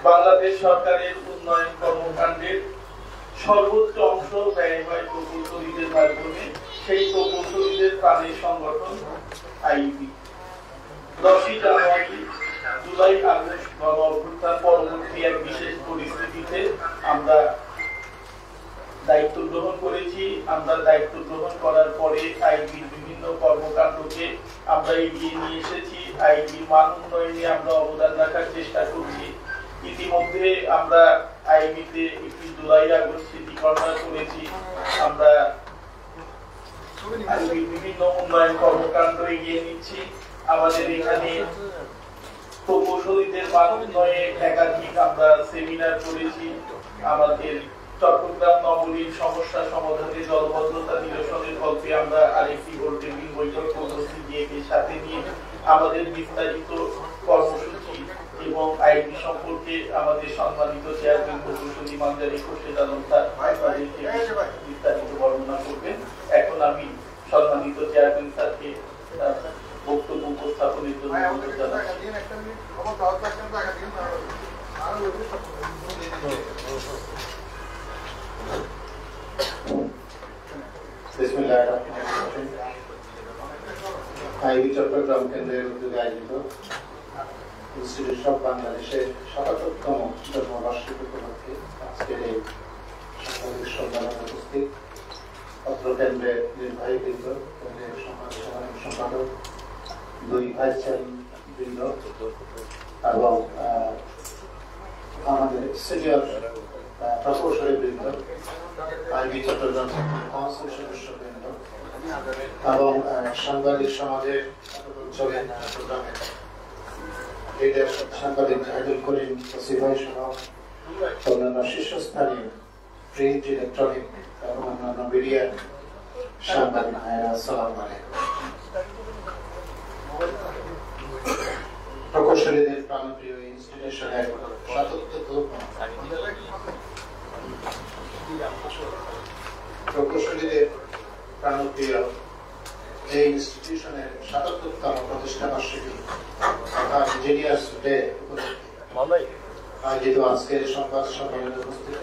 বাংলাদেশ সরকারের উন্নয়ন কর্মকাণ্ডের সর্বোচ্চ অংশ ব্যয় হয় প্রকৌশলীদের মাধ্যমে। সেই প্রকৌশলীদের প্রাণের সংগঠন আইবি। 10ই জানুয়ারি, জুলাই আগস্ট গণ অভ্যুত্থান পরবর্তী এক বিশেষ পরিস্থিতিতে আমরা দায়িত্ব গ্রহণ করেছি। আমরা দায়িত্ব গ্রহণ করার পরে আইবির বিভিন্ন কর্মকাণ্ডকে আমরা এগিয়ে নিয়ে এসেছি। আইবির মান উন্নয়নে আমরা অবদান রাখার চেষ্টা করছি। ইতিমধ্যে আমরা আইবিতে একটি জুলাই আগস্ট স্মৃতি কর্নার করেছি। আমরা আইবির বিভিন্ন উন্নয়ন কর্মকাণ্ড এগিয়ে নিচ্ছি। আমাদের এখানে প্রকৌশলীদের মান উন্নয়নে একাধিক আমরা সেমিনার করেছি। আমাদের চট্টগ্রাম নগরীর সমস্যা সমাধানে জলবদ্ধতা নিরসনের গল্পে আমরা আরেকটি গোল টেবিল বৈঠক করেছি, এর সাথে নিয়ে আমাদের বিস্তারিত কর্মসূচি এবং আইবি সম্পর্কে আমাদের সম্মানিত চেয়ারম্যান প্রকৌশলী মানজারি খোরশেদ আলম স্যার তাদেরকে বিস্তারিত বর্ণনা করবেন। এখন আমি সম্মানিত চেয়ারম্যান স্যারকে বক্তব্য উপস্থাপনের জন্য অনুরোধ জানাচ্ছি। আইবি চট্টগ্রাম কেন্দ্রের উদ্যোগে আয়োজিত ইনস্টিটিউট অফ বাংলাদেশের ৭৭তম জন্মবার্ষিকী উপলক্ষে আজকের এই সাংবাদিক সম্মেলনে উপস্থিত অত্র কেন্দ্রের নির্বাহী বৃন্দ, কেন্দ্রের সাধারণ সম্পাদক, 2 ভাইস চেয়ারম্যান এবং আমাদের সিনিয়র প্রকৌশলী বৃন্দ, আইবি চট্টগ্রাম কাউন্সিল সদস্য বৃন্দ এবং সাংবাদিক সমাজের অঞ্চলে চট্টগ্রামের লিডার সাংবাদিক জাহিদুল করিম ওসিফাই সহ অন্যান্য শীর্ষস্থানীয় প্রিন্ট, ইলেকট্রনিক এবং অন্যান্য মিডিয়ার সাংবাদিক ভাইয়েরা, আসসালামু আলাইকুম। প্রকৌশলীদের প্রাণপ্রিয় ইনস্টিটিউশনের ৭৭তম প্রকৌশলীদের প্রাণপ্রিয় এই ইনস্টিটিউশনের ৭৭তম প্রতিষ্ঠা বার্ষিকী অর্থাৎ ইঞ্জিনিয়ার্স ডে উপলক্ষে আয়োজিত আজকের সংবাদ সম্মেলনে উপস্থিত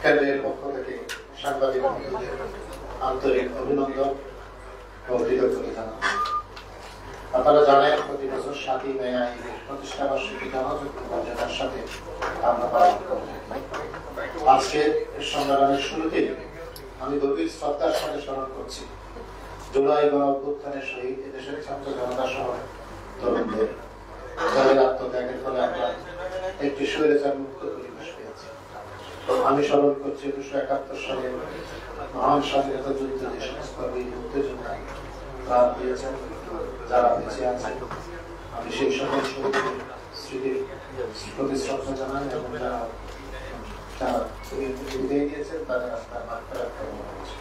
কেন্দ্রের পক্ষ থেকে সাংবাদিক বন্ধুদের আন্তরিক অভিনন্দন ও কৃতজ্ঞতা জানাচ্ছি। আপনারা জানেন প্রতি বছর 7ই মে আইবির প্রতিষ্ঠা বার্ষিকী জনযোগ্য মর্যাদার সাথে আমরা পালন করে থাকি। আজকের সম্মেলনের শুরুতেই আমি গভীর শ্রদ্ধার সাথে স্মরণ করছি জুলাই গণ অভ্যুত্থানের শহীদ এদেশের ছাত্র জনতা সহ তরুণদের, যাদের আত্মত্যাগের ফলে আমরা একটি স্বৈরাচার মুক্ত পরিবেশ পেয়েছি। আমি স্মরণ করছি 1971 সালে মহান স্বাধীনতা যুদ্ধে যে সমস্ত বীর মুক্তিযোদ্ধা প্রাণ দিয়েছেন, যারা বেঁচে আছেন, আমি সেই সকল শহীদের স্মৃতির প্রতি শ্রদ্ধা জানাই এবং যারা বিদায় দিয়েছেন তাদের আত্মার মাত্রা কামনা করছি।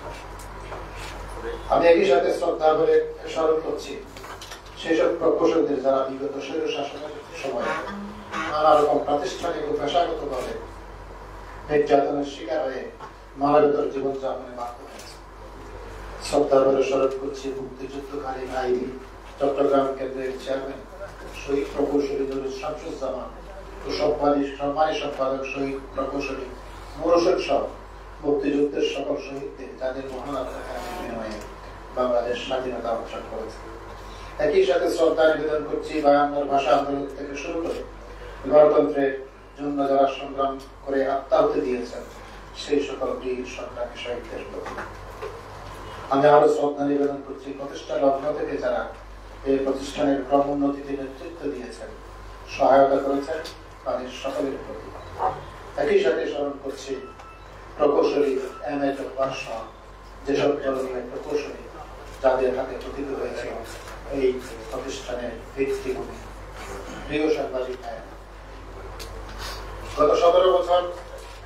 আমি একই সাথে শ্রদ্ধা করে স্মরণ করছি সেসব প্রকৌশলীদের যারা বিগত স্বৈর শাসনের সময় নানা রকম প্রাতিষ্ঠানিক ও পেশাগতভাবে নির্যাতনের শিকার হয়ে মানবতার জীবনযাপনে বাধ্য হয়েছে। শ্রদ্ধা করে স্মরণ করছি মুক্তিযুদ্ধকালীন আইবি চট্টগ্রাম কেন্দ্রের চেয়ারম্যান শহীদ প্রকৌশলী নজরুল শামসুজ্জামান ও সম্মানী সম্পাদক শহীদ প্রকৌশলী মোরশেদ সহ মুক্তিযুদ্ধের সকল শহীদদের, যাদের মহান আত্মত্যাগের বিনিময়ে বাংলাদেশ স্বাধীনতা অর্জন করেছে। একই সাথে শ্রদ্ধা নিবেদন করছি 52 ভাষা আন্দোলন থেকে শুরু করে গণতন্ত্রের জন্য যারা সংগ্রাম করে আত্মাহুতি দিয়েছেন সেই সকল বীর সংগ্রামী শহীদদের প্রতি। আমি আরো শ্রদ্ধা নিবেদন করছি প্রতিষ্ঠা লগ্ন থেকে যারা এই প্রতিষ্ঠানের ক্রমোন্নতিতে নেতৃত্ব দিয়েছেন, সহায়তা করেছেন, তাদের সকলের প্রতি। একই সাথে স্মরণ করছি প্রকৌশলী MA পাস যেসব তরুণীয় প্রকৌশলী যাদের হাতে পতিত হয়েছে এই প্রতিষ্ঠানের ভিত্তিভূমি। প্রিয় সাংবাদিক ভাইয়েরা, গত 17 বছর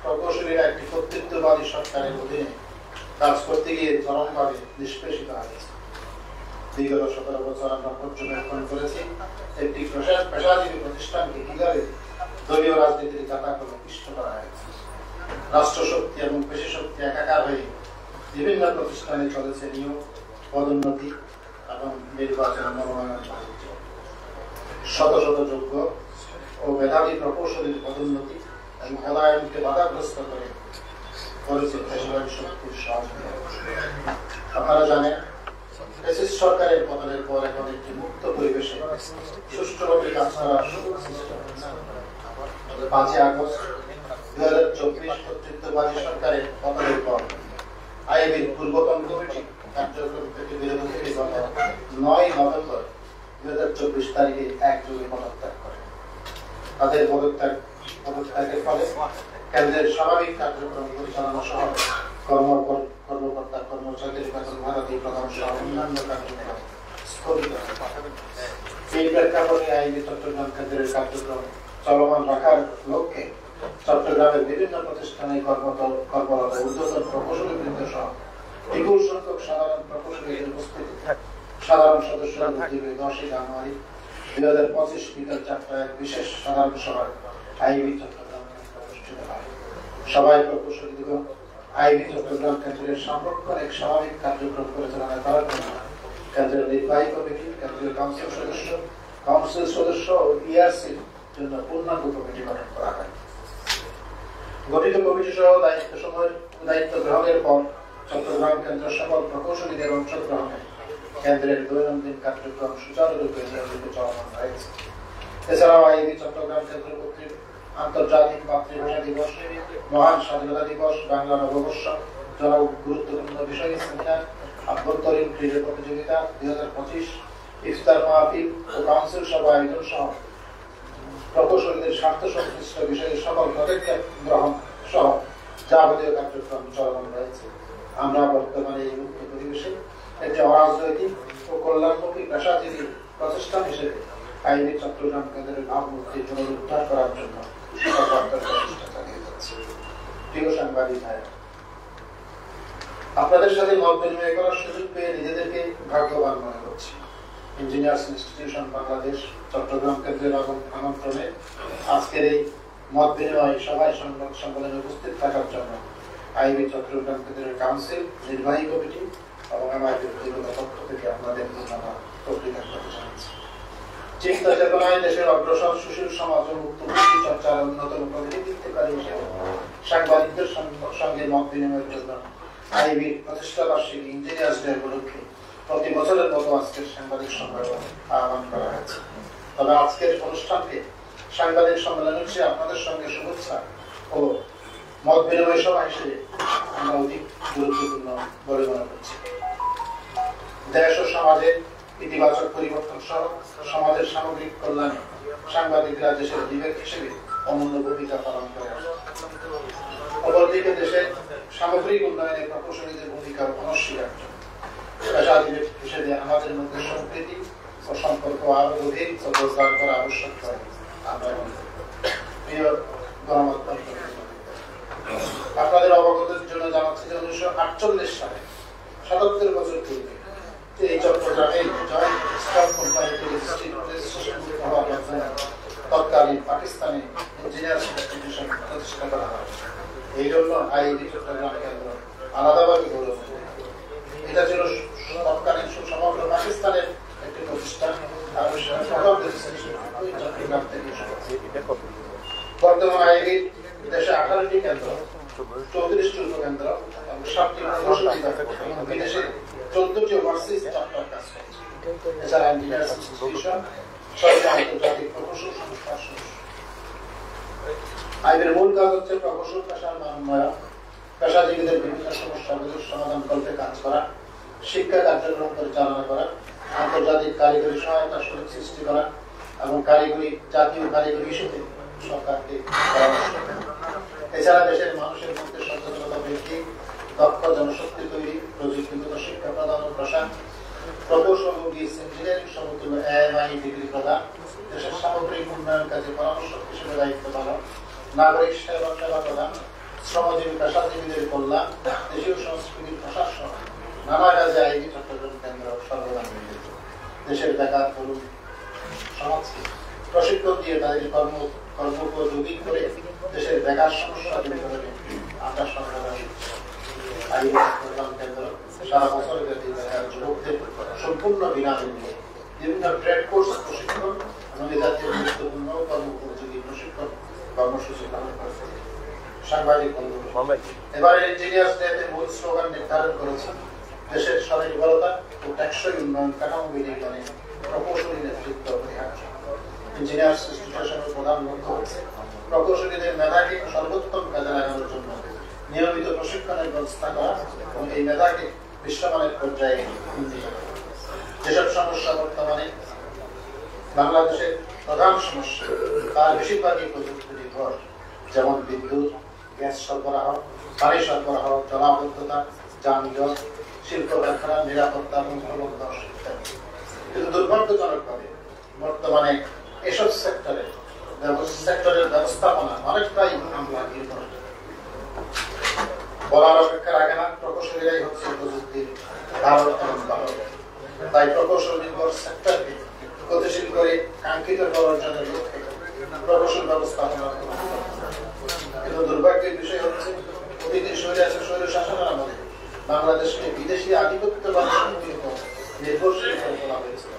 প্রকৌশলীরা একটি কর্তৃত্ববাদী সরকারের অধীনে কাজ করতে গিয়ে চরমভাবে নিষ্পেষিত হয়েছে। বিগত 17 বছর আমরা পর্যবেক্ষণ করেছি একটি পেশাজীবী প্রতিষ্ঠানকে কিভাবে দলীয় রাজনীতির জাতাকলে পিষ্ট করা হয়েছে। রাষ্ট্রশক্তি এবং পেশি শক্তি একাকার হয়ে বিভিন্ন প্রতিষ্ঠানে চলেছে নিয়োগ, পদোন্নতি এবং নির্বাচনের মনোনয়ন বাণিজ্য। শত শত যোগ্য ও মেধাবী প্রকৌশলীর পদোন্নতি এবং পদায়নকে বাধাগ্রস্ত করে করেছে পেশাদারী শক্তির সহযোগিতা। আপনারা জানেন সরকারের পতনের পর এখন একটি মুক্ত পরিবেশে সুষ্ঠুভাবে কাজ করার সুযোগ সৃষ্টি হয়েছে। 5 আগস্ট 2024 কর্তৃত্ববাদী সরকারের পতনের পর আইবির পূর্বতন কমিটি কার্যক্রম থেকে বিরত থেকে গত 9 নভেম্বর 2024 তারিখে একযোগে পদত্যাগ করে। তাদের পদত্যাগের ফলে কেন্দ্রের স্বাভাবিক কার্যক্রম পরিচালনা সহ কর্মকর্তা কর্মচারীদের বেতন ভাতা দিয়ে প্রদান সহ অন্যান্য কার্যক্রম স্থগিত হয়। এই প্রেক্ষাপটে আইবি চট্টগ্রাম কেন্দ্রের কার্যক্রম চলমান রাখার লক্ষ্যে চট্টগ্রামের বিভিন্ন প্রতিষ্ঠানে কর্মরত ঊর্ধ্বতন প্রকৌশলীবৃন্দ সহ বিপুল সংখ্যক সাধারণ প্রকৌশলীদের উপস্থিতি সাধারণ সদস্যরা 10 জানুয়ারি 2025 বিকাল 4টায় এক বিশেষ সাধারণ সভায় আইবি চট্টগ্রাম কেন্দ্রে অনুষ্ঠিত হয়। সভায় প্রকৌশলীগণ আইবি চট্টগ্রাম কেন্দ্রের সাংগঠনিক স্বাভাবিক কার্যক্রম পরিচালনা করার জন্য কেন্দ্রের নির্বাহী কমিটি, কেন্দ্রীয় কাউন্সিল সদস্য ও ইআরসির জন্য পূর্ণাঙ্গ কমিটি গঠন করা হয়। গঠিত কমিটি সহ দায়িত্ব গ্রহণের পর চট্টগ্রাম কেন্দ্র সকল প্রকৌশলীদের অংশগ্রহণে কেন্দ্রের দৈনন্দিন কার্যক্রম সুচারুরূপে নিয়মিত চলমান রয়েছে। এছাড়াও আইবি চট্টগ্রাম কেন্দ্র কর্তৃক আন্তর্জাতিক মাতৃভাষা দিবস, মহান স্বাধীনতা দিবস, বাংলা নববর্ষ, জন গুরুত্বপূর্ণ বিষয় সেমিনার, আভ্যন্তরীণ ক্রীড়া প্রতিযোগিতা 2025, ইফতার মাহফিল ও কাউন্সিল সভা আয়োজন সহ প্রকৌশলীদের স্বার্থ সংশ্লিষ্ট বিষয়ে সকল পদক্ষেপ গ্রহণ সহ যাবতীয় কার্যক্রম চলমান রয়েছে। আমরা বর্তমানে এই মুক্ত পরিবেশে একটি অরাজনৈতিক ও কল্যাণমুখী পেশাজীবী প্রতিষ্ঠান হিসেবে আইবি চট্টগ্রাম কেন্দ্রের ভাবমূর্তি পুনরুদ্ধার করার জন্য প্রচেষ্টা চালিয়ে যাচ্ছে। প্রিয় সাংবাদিক ভাইরা, আপনাদের সাথে মত বিনিময় করার সুযোগ পেয়ে নিজেদেরকে ভাগ্যবান মনে করছি। ইঞ্জিনিয়ার্স ইনস্টিটিউশন বাংলাদেশ চট্টগ্রাম কেন্দ্রের আমন্ত্রণে আজকের এই মত বিনিময় সভায় সংবাদ সম্মেলনে উপস্থিত থাকার জন্য আইবি চট্টগ্রাম কেন্দ্রের কাউন্সিল, নির্বাহী কমিটি এবং আমার ব্যক্তিগত পক্ষ থেকে আপনাদের ধন্যবাদ কৃতজ্ঞতা জানাচ্ছি। চিন্তা চেতনায় দেশের অগ্রসর সুশীল সমাজ ও মুক্ত মুক্তি চর্চার অন্যতম প্রতিনিধিত্বকারী হিসেবে সাংবাদিকদের সঙ্গে মত বিনিময়ের জন্য আইবির প্রতিষ্ঠা বার্ষিকী ইঞ্জিনিয়ার্স ডে উপলক্ষে প্রতি বছরের মতো আজকের সাংবাদিক সম্মেলন আহ্বান করা হয়েছে। তবে আজকের অনুষ্ঠানকে সাংবাদিক সম্মেলন হচ্ছে আপনাদের সঙ্গে শুভেচ্ছা ও মত বিনিময় সভা হিসেবে আমরা অধিক গুরুত্বপূর্ণ বলে মনে করছি। দেশ ও সমাজের ইতিবাচক পরিবর্তন সহ সমাজের সামগ্রিক কল্যাণে সাংবাদিকরা দেশের বিবেক হিসেবে অনন্য ভূমিকা পালন করে আসে। অপরদিকে দেশের সামগ্রিক উন্নয়নে প্রকৌশলীদের ভূমিকা অনস্বীকার্য। পেশাজীবী হিসেবে আমাদের মধ্যে সম্প্রীতি ও সম্পর্ক আরো গভীর ও জোরদার করা আবশ্যক হয় আমরা মনে করি। প্রিয় গণমাধ্যম, আপনাদের অবগতির জন্য জানাচ্ছি যে 1948 সালে 77 বছর পূর্বে এই চট্টগ্রামে জয়েন্ট স্টক কোম্পানি তৎকালীন পাকিস্তানি ইঞ্জিনিয়ার্স ইনস্টিটিউশন প্রতিষ্ঠা করা হয়। এই জন্য আইবি চট্টগ্রাম কেন্দ্র আলাদাভাবে গৌরব। এটা ছিল তৎকালীন সমগ্র পাকিস্তানের একটি প্রতিষ্ঠান। চট্টগ্রাম থেকে বর্তমান আইবির দেশে 18টি কেন্দ্র, 34টি উপকেন্দ্র এবং 7টি প্রকৌশলী এবং বিদেশে 14টি ওভারসিজ চ্যাপ্টার কাজ করছে। এছাড়া ইঞ্জিনিয়ার্স ইনস্টিটিউশন 6টি আন্তর্জাতিক প্রকৌশল সংস্থার সদস্য। আইবির মূল কাজ হচ্ছে প্রকৌশল পেশার মান উন্নয়ন, পেশাজীবীদের বিভিন্ন সমস্যাগুলোর সমাধান করতে কাজ করা, শিক্ষা কার্যক্রম পরিচালনা করা, আন্তর্জাতিক কারিগরি সহায়তা সুযোগ সৃষ্টি করা এবং জাতীয় কারিগরি ইস্যুতে সরকারকে পরামর্শ দেওয়া। এছাড়া দেশের মানুষের মধ্যে সচেতনতা বৃদ্ধি, দক্ষ জনশক্তি তৈরি, প্রযুক্তিগত শিক্ষা প্রদান ও প্রসার, প্রকৌশল ও ইঞ্জিনিয়ারিং সমতুল্য AMI ডিগ্রি প্রদান, দেশের সামগ্রিক উন্নয়ন কাজে পরামর্শ হিসেবে দায়িত্ব পালন, নাগরিক সেবা প্রদান, শ্রমজীবী পেশাজীবীদের কল্যাণ, দেশীয় সংস্কৃতির প্রসার সহ নানা কাজে আইবি চট্টগ্রাম কেন্দ্র সর্বদা নিয়োজিত। দেশের বেকার তরুণ সমাজকে প্রশিক্ষণ দিয়ে তাদের কর্মোপযোগী করে দেশের বেকার সমস্যা দূর করে আমরা সরকার আইবি চট্টগ্রাম কেন্দ্র সারা বছর ব্যাপী বেকার যুবকদের সম্পূর্ণ বিনামূল্যে বিভিন্ন ট্রেড কোর্স প্রশিক্ষণ জাতীয় গুরুত্বপূর্ণ কর্মোপযোগী প্রশিক্ষণ কর্মসূচি পালন করছে। সাংবাদিক এবারে ইঞ্জিনিয়ার্স ডেতে মূল স্লোগান নির্ধারণ করেছে দেশের স্বনির্ভরতা ও টেকসই উন্নয়ন কাঠামো বিনির্মাণে প্রকৌশলী নেতৃত্ব অপরিহার্য। ইঞ্জিনিয়ার্স ইনস্টিটিউশনের প্রধান লক্ষ্য হচ্ছে প্রকৌশলীদের মেধাকে সর্বোত্তম কাজে লাগানোর জন্য নিয়মিত প্রশিক্ষণের ব্যবস্থা করা এবং এই মেধাকে বিশ্বমানের পর্যায়ে উন্নীত করা। যেসব সমস্যা বর্তমানে বাংলাদেশের প্রধান সমস্যা তার বেশিরভাগই প্রযুক্তি নির্ভর, যেমন বিদ্যুৎ, গ্যাস সরবরাহ, পানি সরবরাহ, জলাবদ্ধতা, যানজট, শিল্প কারখানার নিরাপত্তা এবং কিন্তু দুর্ভাগ্যজনকভাবে বর্তমানে এসব সেক্টরের ব্যবস্থাপনা অনেকটাই আমলা নির্ভর। বলার অপেক্ষা রাখে না, প্রকৌশলীরাই হচ্ছে প্রযুক্তির ধারক এবং বাহক। তাই প্রকৌশল নির্ভর সেক্টরকে গতিশীল করে কাঙ্ক্ষিত ফল অর্জনের লক্ষ্যে প্রকৌশল ব্যবস্থাপনা। কিন্তু দুর্ভাগ্যের বিষয় হচ্ছে অতীতে স্বৈর শাসনের আমলে বাংলাদেশকে বিদেশি আধিপত্যবাদ নির্ভরশীল করে তোলা হয়েছিল।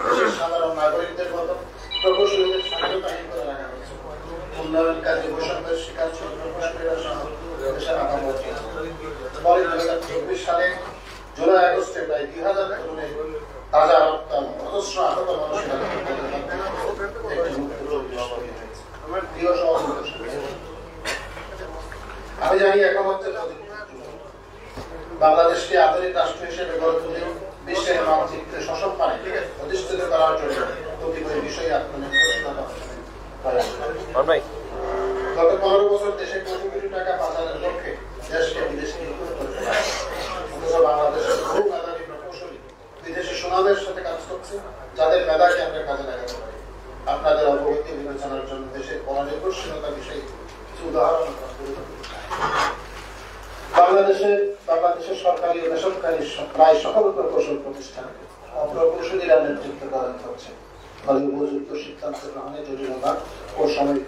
দেশের সাধারণ নাগরিকদের মতো প্রকৌশলীদের স্বাধীনতাহীন করে রাখা হয়েছে। উন্নয়ন কাজে বৈষম্যের শিকার ছিল প্রকৌশলীরা সহ দেশের আগামী। পরে 2024 সালে জুলাই আগস্টে প্রায় 2000 তরুণের তাজা রক্ত এবং অজস্র আহত মানুষের আমি জানি এখন হচ্ছে বাংলাদেশকে আধুনিক রাষ্ট্র হিসেবে গড়ে তুলে বিশ্বের মানচিত্রে সসম্মানে প্রতিষ্ঠিত করার জন্য প্রতিটি বিষয়ে গত 15 বছর দেশে কোটি কোটি টাকা পাচারের লক্ষ্যে দেশকে বিদেশে বাংলাদেশের বহু মেধাবী প্রকৌশলী বিদেশি সুনামের সাথে কাজ করছে, যাদের মেধাকে আমরা কাজে লাগাতে পারি। আপনাদের অবগতি বিবেচনার জন্য দেশের পরনির্ভরশীলতা বিষয়ে কিছু উদাহরণ বাংলাদেশের সরকারি ও বেসরকারি প্রায় সকল প্রকৌশল প্রতিষ্ঠানে অপ্রকৌশলীরা নেতৃত্ব প্রদান করছে। ফলে উপযুক্ত সিদ্ধান্ত গ্রহণে জটিলতা ও সময়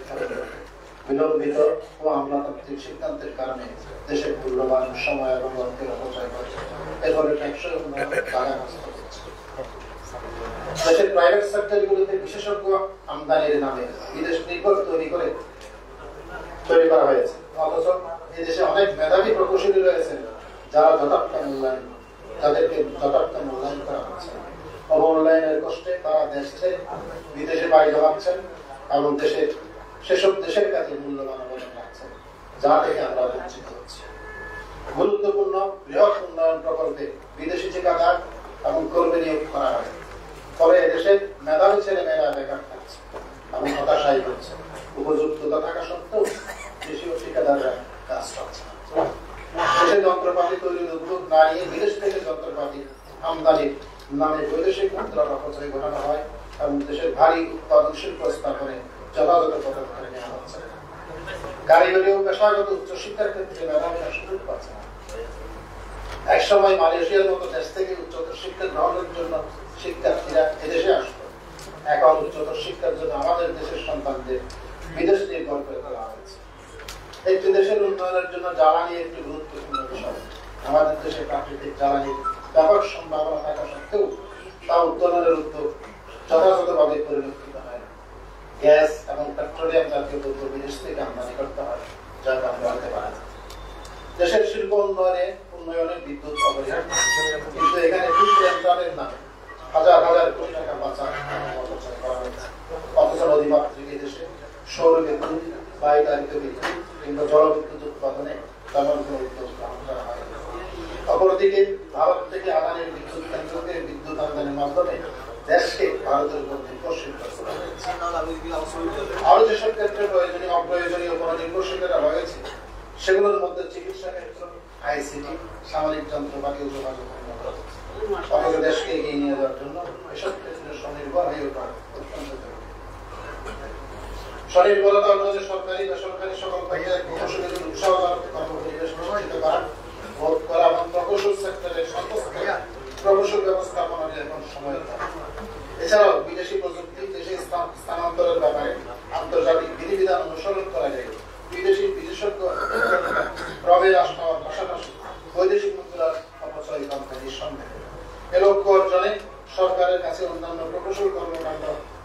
বিলম্বিত ও আমলাতান্ত্রিক সিদ্ধান্তের কারণে দেশের মূল্যবান সময় এবং অর্থের অপচয় করছে। এর ফলে টেকসই উন্নয়ন বাধাগ্রস্ত হচ্ছে। দেশের প্রাইভেট সেক্টরগুলোতে বিশেষজ্ঞ আমদানির নামে বিদেশ নির্ভর তৈরি করা হয়েছে। অথচ এদেশে অনেক মেধাবী প্রকৌশলী রয়েছেন যাদেরকে যথার্থ মূল্যায়ন করা হচ্ছে। অবমূল্যায়নের কষ্টে তারা দেশ ছেড়ে বিদেশে বাড়ি জমাচ্ছেন এবং সেসব দেশের কাছে মূল্যবান অবদান রাখছেন, যা থেকে আমরা বঞ্চিত হচ্ছি। গুরুত্বপূর্ণ বৃহৎ উন্নয়ন প্রকল্পে বিদেশি ঠিকাদার এবং কর্মী নিয়োগ করা হয়। ফলে এদেশের মেধাবী ছেলে মেয়েরা বেকার থাকছে এবং হতাশায়ী হচ্ছে। উপযুক্ততা থাকা সত্ত্বেও দেশীয় ঠিকাদাররা কাজ পাচ্ছে না। দেশের যন্ত্রপাতি তৈরির উদ্যোগ না নিয়ে বিদেশ থেকে যন্ত্রপাতি আমদানির নামে বৈদেশিক মুদ্রার অপচয় ঘটানো হয় এবং দেশের ভারী উৎপাদন শিল্প স্থাপনে যথাযথ পদক্ষেপ নেওয়া হচ্ছে। কারিগরি ও পেশাগত উচ্চশিক্ষার ক্ষেত্রে মেধাবীরা সুযোগ পাচ্ছে না। একসময় মালয়েশিয়ার মতো দেশ থেকে উচ্চতর শিক্ষা গ্রহণের জন্য শিক্ষার্থীরা এদেশে আসত। এখন উচ্চতর শিক্ষার জন্য আমাদের দেশের সন্তানদের বিদেশ নির্ভর করে তোলা হয়েছে। একটি দেশের উন্নয়নের জন্য জ্বালানি একটি গুরুত্বপূর্ণ বিষয়। আমাদের দেশে প্রাকৃতিক জ্বালানির ব্যাপক সম্ভাবনা থাকা সত্ত্বেও তা উত্তোলনের উদ্যোগ যথাযথভাবে পরিলক্ষিত হয়। গ্যাস এবং পেট্রোলিয়াম জাতীয় দ্রব্য বিদেশ থেকে আমদানি করতে হয়, যা আমরা আনতে পারি। দেশের শিল্প উন্নয়নে বিদ্যুৎ অপরিহার্য, কিন্তু এখানে নামে হাজার হাজার কোটি টাকা বাঁচা করা হয়েছে। অথচ নদীমাতৃক দেশে সৌর বিদ্যুৎ, বায়ুতারিত বিদ্যুৎ কিংবা জলবিদ্যুৎ উৎপাদনে তেমন কোনো উদ্যোগ গ্রহণ করা হয়। অপরদিকে ভারত থেকে আদানির বিদ্যুৎ কেন্দ্রকে বিদ্যুৎ আমদানির মাধ্যমে দেশকে ভারতের উপর নির্ভরশীল করা হয়েছে। আরো যেসব ক্ষেত্রে প্রয়োজনীয় অপ্রয়োজনীয় কোনো নির্ভরশীলতা রয়েছে, সেগুলোর মধ্যে চিকিৎসা ক্ষেত্র, আইসিটি, সামরিক যন্ত্রপাতি ও যোগাযোগ অথচ দেশকে এগিয়ে নিয়ে যাওয়ার জন্য এসব ক্ষেত্রে স্বনির্ভর হয়ে ওঠা অত্যন্ত জরুরি। স্বনির্ভরতা অন্যদের সরকারি বেসরকারি সকল প্রকৌশলীদের উৎসাহজনক কর্মপরিবেশ নিশ্চিত করা, ভোট করা এবং প্রকৌশল সেক্টরের সর্বস্তরে প্রকৌশল ব্যবস্থাপনা এখন সময়। এছাড়াও বিদেশি প্রযুক্তি দেশে স্থানান্তরের ব্যাপারে আন্তর্জাতিক বিধিবিধান অনুসরণ করা যায়। বিদেশি বিশেষজ্ঞ প্রবেশ আসবার পাশাপাশি বৈদেশিক মুদ্রার অপচয় কমতে নিঃসন্দেহ। এ লক্ষ্য অর্জনে সরকারের কাছে অন্যান্য প্রকৌশল কর্মকাণ্ড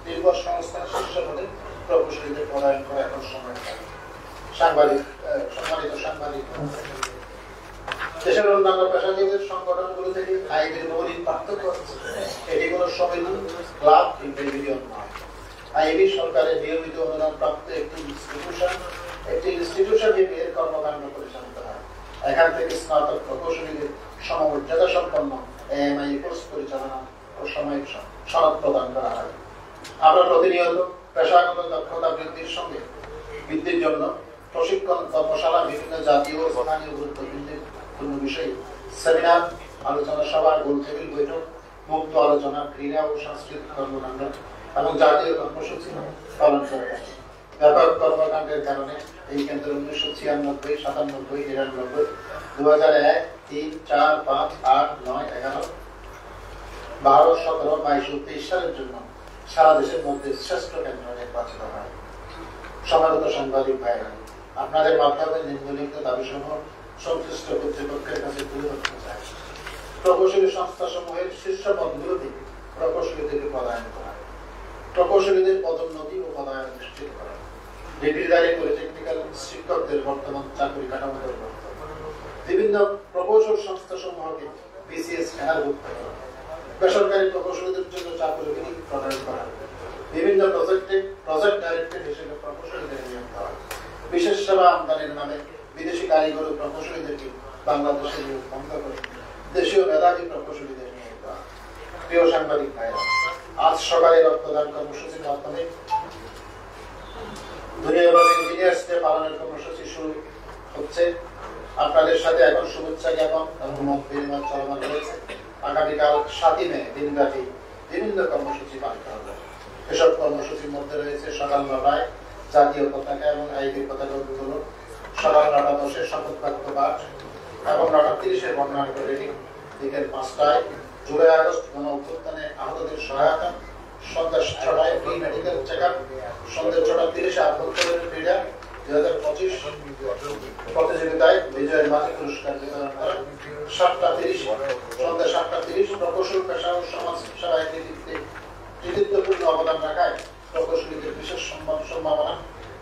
দীর্ঘ সংস্থার শীর্ষ পদে প্রকৌশলীদের পদায়ন করা এখন সময়। সম্মানিত সাংবাদিক, দেশের অন্যান্য পেশাজীবীদের সংগঠনগুলো থেকে আইনের মৌলিক পার্থক্য হচ্ছে এটি কোনো সমিতি, ক্লাব কিংবা ইউনিয়ন নয়। আইবি সরকারের নিয়মিত অনুদান প্রাপ্ত একটি ইনস্টিটিউশন এর কর্মকাণ্ড পরিচালিত হয়। এখান থেকে স্নাতক প্রকৌশলীদের সমমর্যাদা সম্পন্ন এএমআই কোর্স পরিচালনা ও সাময়িক সনদ প্রদান করা হয়। আমরা প্রতিনিয়ত পেশাগত দক্ষতা বৃদ্ধির জন্য প্রশিক্ষণ কর্মশালা, বিভিন্ন জাতীয় ও স্থানীয় গুরুত্বপূর্ণ বিষয়ে সেমিনার, আলোচনা সভা, গোল টেবিল বৈঠক, মুক্ত আলোচনা, ক্রীড়া ও সাংস্কৃতিক কর্মকাণ্ড এবং জাতীয় কর্মসূচি পালন করে থাকে। ব্যাপক কর্মকাণ্ডের কারণে এই কেন্দ্র 1996, 97, 99, 2001, 3, 4, 5, 8, 9, 11, 12, 17, 22 ও 23 সালের জন্য সারা দেশের মধ্যে শ্রেষ্ঠ কেন্দ্র নির্বাচিত হয়। সমাগত সাংবাদিক ভাইরা, আপনাদের মাধ্যমে নিম্নলিখিত দাবিসমূহ সংশ্লিষ্ট কর্তৃপক্ষের কাছে তুলে ধরতে চাই। প্রকৌশলী সংস্থা সমূহের শীর্ষ পদগুলোতে প্রকৌশলীদেরকে পদায়ন করা, প্রকৌশলীদের পদোন্নতি ও পদায়ন নিশ্চিত করা, ডিগ্রিধারী পলিটেকনিক্যাল শিক্ষকদের বর্তমান চাকরি কাঠামো পরিবর্তন, বিভিন্ন প্রকৌশল সংস্থা সমূহকে বিসিএস এনারভুক্ত করা, বেসরকারি প্রকৌশলীদের জন্য চাকরি প্রদান করা, বিভিন্ন প্রজেক্ট ডাইরেক্টর হিসেবে প্রকৌশলীদের নিয়োগ করা, বিশেষ সেবা আমদানির নামে বিদেশি কারিগর ও প্রকৌশলীদেরকে বাংলাদেশে নিয়োগ বন্ধ করে দেশীয় মেধাবী প্রকৌশলীদের নিয়োগ করা। প্রিয় সাংবাদিক ভাইরা, আজ সকালে রক্তদান কর্মসূচির মাধ্যমে দুনিয়াব্যাপী ইঞ্জিনিয়ার্স ডে পালনের কর্মসূচি শুরু হচ্ছে। আপনাদের সাথে এখন শুভেচ্ছা জ্ঞাপন এবং মত বিনিময় চলমান রয়েছে। আগামীকাল 7 মে দিনব্যাপী বিভিন্ন কর্মসূচি পালিত হবে। এসব কর্মসূচির মধ্যে রয়েছে সকাল 9টায় জাতীয় পতাকা এবং আইবির পতাকা উত্তোলন, সকাল 9:10 শপথ বাক্য পাঠ এবং 9:30 বর্ণাঢ্য র্যালি, বিকেল 5টায় জুলাই আগস্ট গণ অভ্যুত্থানে আহতদের সহায়তা, সন্ধ্যা 6টায় ফ্রি মেডিকেল চেক আপ, সন্ধ্যা 6:30 আভ্যন্তরীণ ক্রীড়া 2025 প্রতিযোগিতায় বিজয়ের মাঝে পুরস্কার বিতরণ করা, 7:30 সন্ধ্যা 7:30 প্রকৌশল পেশা ও সমাজ সেবায় কৃতিত্বপূর্ণ অবদান রাখায় প্রকৌশলীদের বিশেষ সম্মাননা,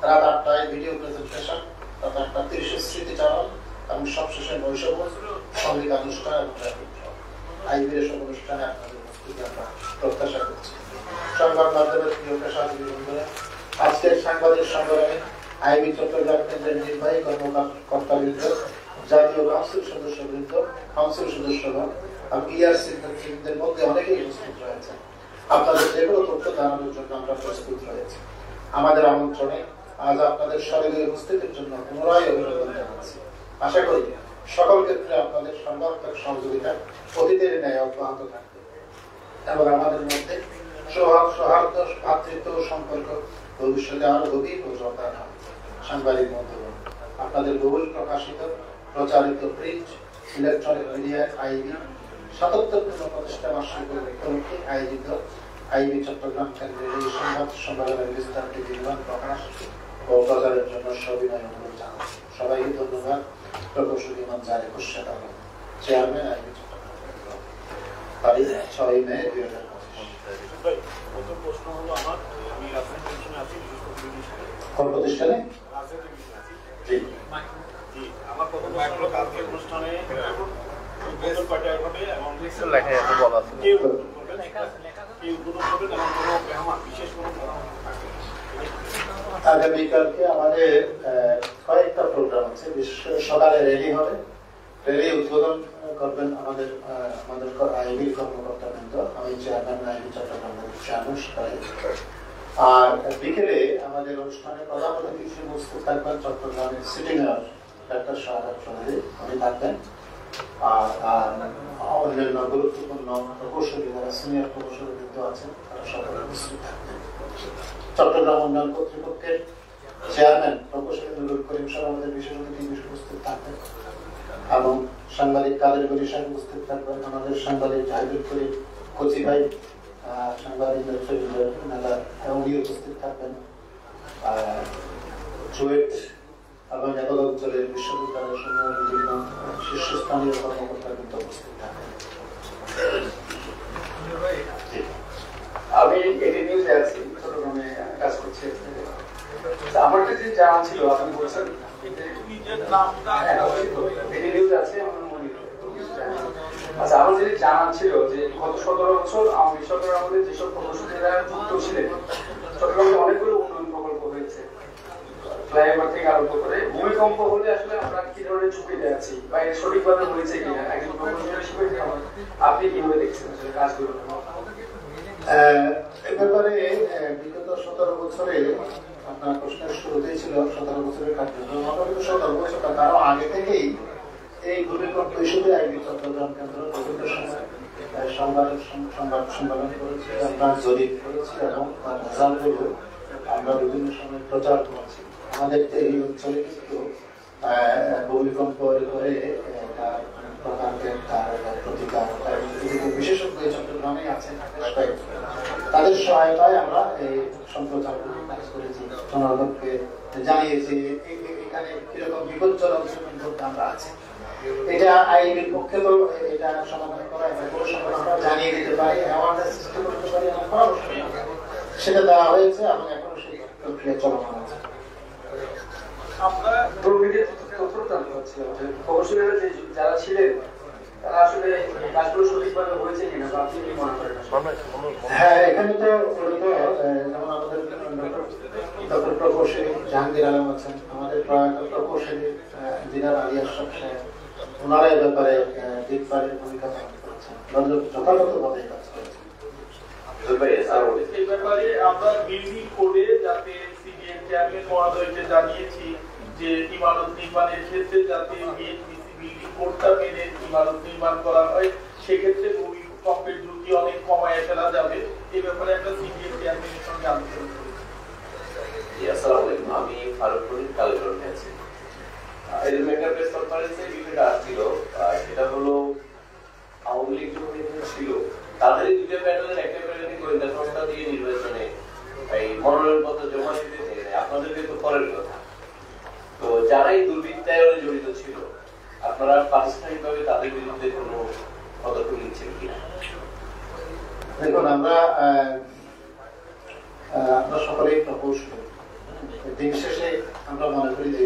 রাত 8টায় ভিডিও প্রেজেন্টেশন, রাত 8:30 স্মৃতিচারণ এবং সবশেষে নৈশভোজ, সঙ্গীতানুষ্ঠান এবং আইবির সব অনুষ্ঠানে আপনাদের উপস্থিতি আমরা প্রত্যাশা করছি। সংবাদ মাধ্যমের প্রিয় পেশাজীবী বন্ধুরা, আজকের সাংবাদিক সম্মেলনে আইবি চট্টগ্রাম কেন্দ্রের নির্বাহী কর্মকর্তাবৃন্দ, জাতীয় কাউন্সিল সদস্যবৃন্দ, কাউন্সিল সদস্যগণ এবং ইআরসিদের মধ্যে অনেকেই উপস্থিত রয়েছে। আপনাদের যে কোনো তথ্য জানানোর জন্য আমরা প্রস্তুত রয়েছি। আমাদের আমন্ত্রণে আজ আপনাদের সহযোগী উপস্থিতির জন্য পুনরায় অভিনন্দন জানাচ্ছি। আশা করি সকল ক্ষেত্রে আপনাদের সর্বাত্মক সহযোগিতা অতীতের ন্যায় অব্যাহত থাকবে এবং আমাদের মধ্যে সৌহার্দ্য, ভ্রাতৃত্ব সম্পর্ক ভবিষ্যতে আরো গভীর ও জোরদার হবে। সাংবাদিক বন্ধুগণ, আপনাদের বহুল প্রকাশিত প্রচারিত প্রিন্ট, ইলেকট্রনিক মিডিয়ায় আইবি ৭৭তম প্রতিষ্ঠা বার্ষিকী উপলক্ষে আয়োজিত আইবি চট্টগ্রাম কেন্দ্রের এই সংবাদ সম্মেলনের বিস্তারিত বিবরণ প্রকাশ ও প্রচারের জন্য সবিনয় অনুরোধ জানাচ্ছি। সবাইকে ধন্যবাদ। প্রকৌশলী মঞ্চার 21 শতাংশ চেয়ারম্যান আইবি চট্টগ্রাম, তারিখ 6 মে 2025। প্রশ্ন হলো আমার, আমি রাজনীতি কমিশনে আছি, কোন প্রতিষ্ঠানে? আমার প্রথম কালকে অনুষ্ঠানে হবে এবং আগামীকালকে আমাদের কয়েকটা প্রোগ্রাম আছে। বিশেষ করে সকালে র্যালি হবে, র্যালি উদ্বোধন করবেন আমাদের আইবির কর্মকর্তাবৃন্দ, আমি চেয়ারম্যান আইবি চট্টগ্রামের চেয়ারম্যান। আর বিকেলে আমাদের অনুষ্ঠানে প্রধান অতিথি হিসেবে উপস্থিত থাকবেন চট্টগ্রামের সিটি মেয়র ডাক্তার শাহাদাত চৌধুরী, উনি থাকবেন। আর অন্যান্য গুরুত্বপূর্ণ প্রকৌশলী যারা সিনিয়র প্রকৌশলী বৃন্দ আছেন তারা সকলে উপস্থিত থাকবেন। চট্টগ্রাম উন্নয়ন কর্তৃপক্ষের চেয়ারম্যান প্রকৌশলী নুরুল করিম সাহেব আমাদের বিশেষ অতিথি হিসেবে উপস্থিত থাকবেন এবং সাংবাদিক কাদের গনি সাহেব উপস্থিত থাকবেন, আমাদের সাংবাদিক জাহিদুল করিম কচি ভাই, সাংবাদিক উনি উপস্থিত থাকবেন, চুয়েট এবং একল অঞ্চলের বিশ্ববিদ্যালয়ের সমূহের বিভিন্ন শীর্ষস্থানীয় কর্মকর্তা কিন্তু উপস্থিত থাকবেন। আমি এটি নিউজে আছি। কাজ করছি। আমার কাছে যে জানা ছিল আপনি বলছেন আচ্ছা, আমার যেটা জানা ছিল যে গত 17 বছর আওয়ামী সরকার আমাদের যেসব প্রকৌশলীরা যুক্ত ছিলেন, চট্টগ্রামে অনেকগুলো উন্নয়ন প্রকল্প হয়েছে, ফ্লাইওভার থেকে আরম্ভ করে ভূমিকম্প হলে আসলে আমরা কি ধরনের ঝুঁকিতে আছি বা এর সঠিকভাবে হয়েছে কিনা একজন প্রকৌশলী হিসেবে আপনি কিভাবে দেখছেন আসলে কাজগুলো? এ ব্যাপারে বিগত 17 বছরে আপনার প্রশ্নের শুরুতেই ছিল 17 বছরের কার্যক্রম, মোটামুটি 17 বছর তারও আগে থেকেই এই ভূমিকম্প ইস্যুতে আইবি চট্টগ্রাম কেন্দ্র বিভিন্ন সময় সংবাদ সম্মেলন করেছি, আমরা জরিপ করেছি এবং তার রেজাল্টগুলো আমরা বিভিন্ন সময় প্রচার করেছি। আমাদের এই অঞ্চলে কিন্তু ভূমিকম্প করে প্রতিকার বিশেষজ্ঞ চট্টগ্রামে আছেন, তাদের সহায়তায় আমরা এই সম্প্রচার কাজ করেছি, জনগণকে জানিয়েছি এখানে কিরকম বিপজ্জনক সম্পর্কে আমরা আছি। এটা আইনের পক্ষে তো এটা সমাধান করা আমরা জানিয়ে দিতে পারি, অ্যাওয়ারনেস সৃষ্টি করতে পারি, পরামর্শ সেটা দেওয়া হয়েছে এবং এখনো সেই প্রক্রিয়া চলমান আছে। আমরা দুর্নীতির তথ্য জানতে পারছিলাম যে প্রকৌশলীরা যারা ছিলেন তারা আসলে কাজগুলো সঠিকভাবে হয়েছে কিনা বা আপনি কি মনে করেন? হ্যাঁ, এখানে তো যেমন আমাদের ডক্টর প্রকৌশলী জাহাঙ্গীর আলম আছেন, আমাদের প্রয়াত প্রকৌশলী ইঞ্জিনিয়ার আলী আশরাফ সাহেব, ওনারা এ ব্যাপারে দিকপালের ভূমিকা পালন করেছেন, যথাযথভাবে কাজ করেছেন। এই ব্যাপারে আমরা বিল্ডিং কোডে যাতে সিডিএম চেয়ারম্যান মহোদয়কে জানিয়েছি যে ইমারত নির্মাণের ক্ষেত্রে যাতে বিএনপিসি বিল্ডিং কোডটা মেনে ইমারত নির্মাণ করা হয়, সেক্ষেত্রে ভূমিকম্পের ঝুঁকি অনেক কমায় ফেলা যাবে। এই ব্যাপারে একটা সিডিএম চেয়ারম্যানের সঙ্গে আলোচনা করেছি। আমি ফারুকুল কালেক্টর আছি। এরকম একটা প্রেস কনফারেন্সে বিষয়টা আসছিল, সেটা হলো আওয়ামী লীগ যখন এখানে ছিল তাদের দুটো প্যানেলের একটা প্যানেলে গোয়েন্দা সংস্থা দিয়ে নির্বাচনে এই মনোনয়নপত্র জমা দিতে চাই, আপনাদেরকে তো পরের কথা। তো যারা এই দুর্বৃত্তায়নে জড়িত ছিল আপনারা প্রাতিষ্ঠানিকভাবে তাদের বিরুদ্ধে কোনো পদক্ষেপ নিচ্ছেন কিনা? দেখুন, আমরা সকলেই প্রকৌশলী, দিন শেষে আমরা মনে করি যে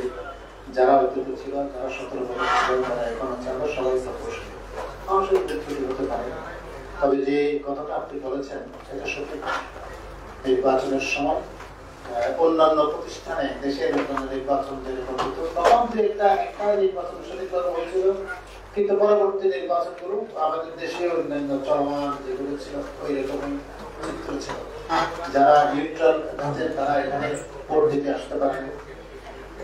যারা অতীত ছিল, যারা 17 বছর ছিল, তারা এখন আছে, আমরা সবাই প্রকৌশলী। মানুষের ব্যক্তিগত হতে পারে, তবে যে কথাটা আপনি বলেছেন এটা সত্যি। নির্বাচনের সময় অন্যান্য প্রতিষ্ঠানে দেশের নির্বাচন যেরকম হতো, তখন যে একটা নির্বাচন সঠিকভাবে হয়েছিল, কিন্তু পরবর্তী নির্বাচনগুলো আমাদের দেশে অন্যান্য চলমান যেগুলো ছিল ওই রকমই চিত্র ছিল। যারা নিউট্রাল আছেন তারা এখানে ভোট দিতে আসতে পারেন।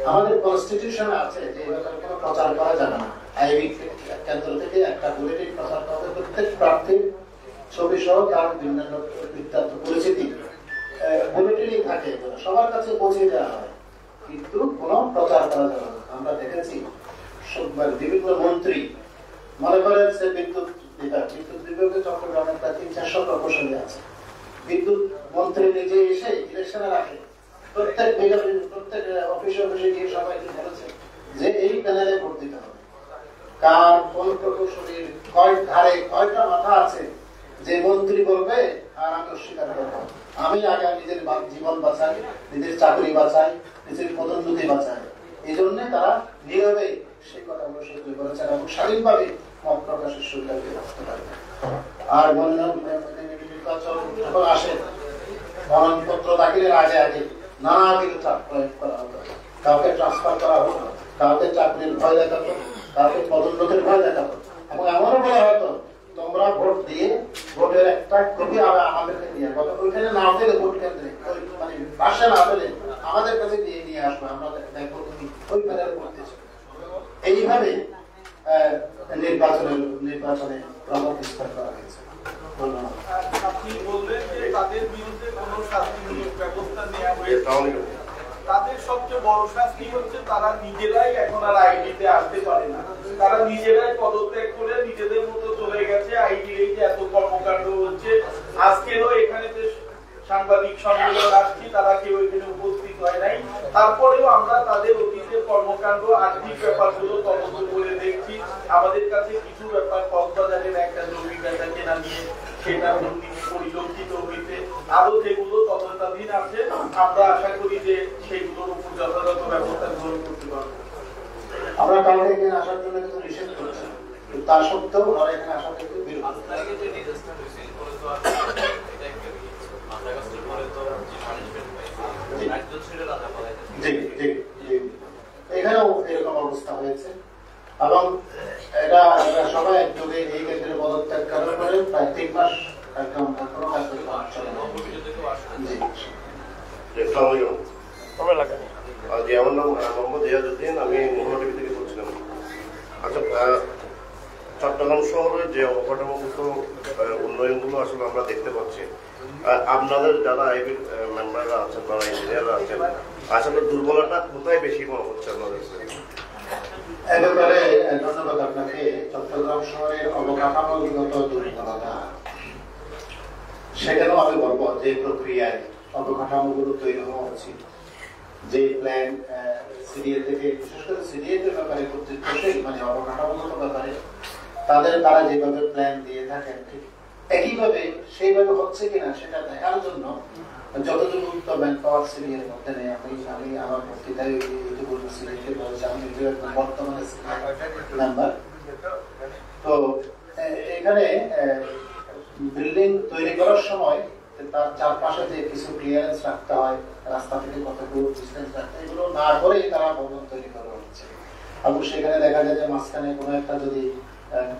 আমাদের কনস্টিটিউশনে আছে যে এভাবে কোনো প্রচার করা যাবে না। আইবি কেন্দ্র থেকে একটা বুলেটিন প্রচার করা হবে, প্রত্যেক প্রার্থীর ছবি সহ তার বিভিন্ন বৃত্তান্ত পরিচিতি বুলেটিনই থাকে, সবার কাছে পৌঁছে দেওয়া হয়, কিন্তু কোনো প্রচার করা যাবে না। আমরা দেখেছি বিভিন্ন মন্ত্রী মনে করেন যে বিদ্যুৎ বিভাগে চট্টগ্রামের প্রায় 300-400 প্রকৌশলী আছে। বিদ্যুৎ মন্ত্রী নিজে এসে ইলেকশনের আগে প্রত্যেক অফিসে গিয়ে সবাইকে বলেছে যে এই প্যানেলে ভোট দিতে হবে। কার কোন প্রকৌশলীর কয়টা মাথা আছে যে মন্ত্রী বলবে আর আমি অস্বীকার করবো, আমি আগে নিজের জীবন বাঁচাই, নিজের চাকরি বাঁচাই, নিজের পদোন্নতি বাঁচাই। এই জন্য তারা নীরবে সেই কথাগুলো সহ্য করেছেন এবং স্বাধীনভাবে মত প্রকাশের সুবিধা রাখতে পারবে। আর নির্বাচন যখন আসে, মনোনয়নপত্র দাখিলের আগে নানাবিধ চাপ প্রয়োগ করা হতো, কাউকে ট্রান্সফার করা হতো, কাউকে চাকরির ভয় দেখাতো, কাউকে পদোন্নতির ভয় দেখাতো, এবং এমনও বলা হতো তোমরা ভোট দিয়ে ভোটের একটা কপি আমাদেরকে দিয়ে ওইখানে না পেলে ভোট কেন্দ্রে মানে পাশে না পেলে আমাদের কাছে দিয়ে নিয়ে আসবে, আমরা দেখবো তুমি ওই প্যানেলে ভোট দিয়েছো। এইভাবে নির্বাচনে প্রভাব বিস্তার করা হয়েছে। ধন্যবাদ। আপনি বললেন যে তাদের বিরুদ্ধে কোনো শাস্তিমূলক ব্যবস্থা নেওয়া হয়েছে, তাদের সবচেয়ে বড় শাস্তি হচ্ছে তারা নিজেরাই এখন আর আইডিতে আসতে পারে না, তারা নিজেরাই পদত্যাগ করে নিজেদের মতো চলে গেছে। আইডি এই যে এত কর্মকাণ্ড হচ্ছে, আজকেরও এখানে যে সাংবাদিক সম্মেলন আসছি তারা কেউ এখানে উপস্থিত হয় নাই, তারপরেও আমরা তাদের অতীতের কর্মকাণ্ড আর্থিক ব্যাপারগুলো তদন্ত করে দেখছি। আমাদের কাছে কিছু ব্যাপার কক্সবাজারের একটা জমি বেচা কেনা নিয়ে সেটা দুর্নীতি পরিলক্ষিত হইতে আরো যেগুলো তদন্তাধীন আছে আমরা আশা করি যে সেইগুলোর উপর যথাযথ ব্যবস্থা গ্রহণ করতে পারবো। আমরা কাউকে এখানে আসার জন্য কিন্তু নিষেধ করছি, তা সত্ত্বেও ওরা এখানে আসা থেকে বিরত। এখানেও এরকম অবস্থা হয়েছে এবং এটা সবাই একযোগে এই কেন্দ্রে পদত্যাগ করার পরে প্রায় 3 মাস একদম কোনো কাজ করতে পারছে না। জি, আমার নাম মোহাম্মদ রিয়াজউদ্দিন, আমি মোহনা টিভি থেকে বলছিলাম। আচ্ছা, চট্টগ্রাম শহরে যে অবকাঠামোগত উন্নয়নগুলো আসলে আমরা দেখতে পাচ্ছি, আপনাদের যারা আইবির মেম্বাররা আছেন বা ইঞ্জিনিয়াররা আছেন, আসলে দুর্বলতা কোথায় বেশি মনে হচ্ছে আপনাদের? একেবারে ধন্যবাদ আপনাকে। চট্টগ্রাম শহরের অবকাঠামোগত দুর্বলতা, সেখানেও আমি বলবো যে প্রক্রিয়ায় অবকাঠামোগুলো তৈরি হওয়া উচিত, যে প্ল্যান সিডিএ থেকে, বিশেষ করে সিডিএ এর ব্যাপারে কর্তৃত্বশীল মানে অবকাঠামোগত ব্যাপারে তারা যেভাবে প্ল্যান দিয়ে থাকেন ঠিক একইভাবে সেইভাবে হচ্ছে কিনা সেটা দেখার জন্য যতটুকু গুরুত্ব ম্যান পাওয়ার সিডিএর মধ্যে নেই। আমি আমার বক্তৃতায় সিডিএকে বলছি, আমি বর্তমানে মেম্বার। তো এখানে বিল্ডিং তৈরি করার সময় তার চারপাশে যে কিছু ক্লিয়ারেন্স রাখতে হয়, রাস্তা থেকে কতটুকু ডিস্টেন্স রাখতে, এগুলো না করেই তারা ভবন তৈরি করা হচ্ছে। এবং সেখানে দেখা যায় যে মাঝখানে কোনো একটা যদি